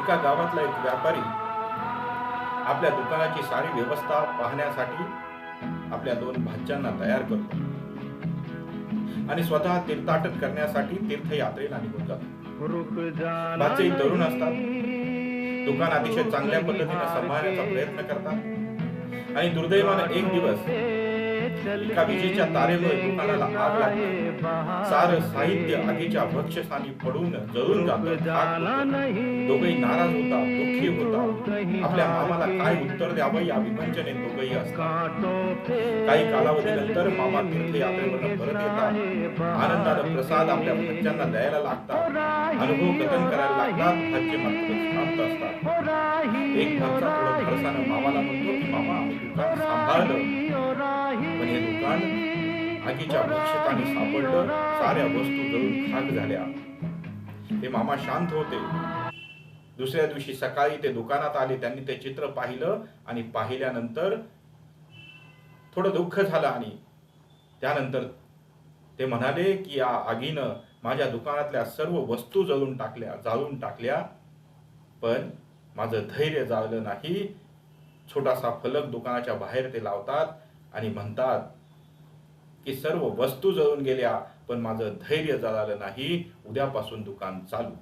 एका गावातला एक व्यापारी आपल्या दुकानाची सारी व्यवस्था पाहण्यासाठी आपल्या दोन भाच्यांना तयार करतो आणि स्वतः तीर्थाटन करण्यासाठी तीर्थयात्रेला निघून जातो. भाचे तरुण असतात, दुकान अतिशय चांगल्या पद्धतीने सांभाळण्याचा प्रयत्न करतात आणि दुर्दैवाने एक दिवस एका विजेच्या तारेमुळे दुकानाला आग लागते. सारं साहित्य आगीच्या भक्षस्थानी पडून जळून जातं. दोघेही नाराज होतात, दुःखी होतात. आपल्या मामाला काय उत्तर द्यावं या विवंचनेत दोघेही असतात. काही कालावधीनंतर मामा तीर्थयात्रेवरून परत येतात. आनंदाने प्रसाद आपल्या भाच्यांना द्यायला लागतात. अनुभव कथन करायला लागतात. भाचे मात्र शांत असतात. एक भाचा थोडं भरसानं मामाला म्हणतो की मामा, आम्ही दुकान सांभाळलं, पण हे दुकान आगीच्या भक्षकाने सापडलं. साऱ्या वस्तू जळून खाक झाल्या. ते मामा शांत होते. दुसऱ्या दिवशी सकाळी ते दुकानात आले. त्यांनी ते चित्र पाहिलं आणि पाहिल्यानंतर थोडं दुःख झालं आणि त्यानंतर ते म्हणाले की या आगीनं माझ्या दुकानातल्या सर्व वस्तू जाळून टाकल्या, पण माझं धैर्य जाळलं नाही. छोटासा फलक दुकानाच्या बाहेर ते लावतात आणि म्हणतात की सर्व वस्तू जळून गेल्या, पण माझं धैर्य जळालं नाही. उद्यापासून दुकान चालू.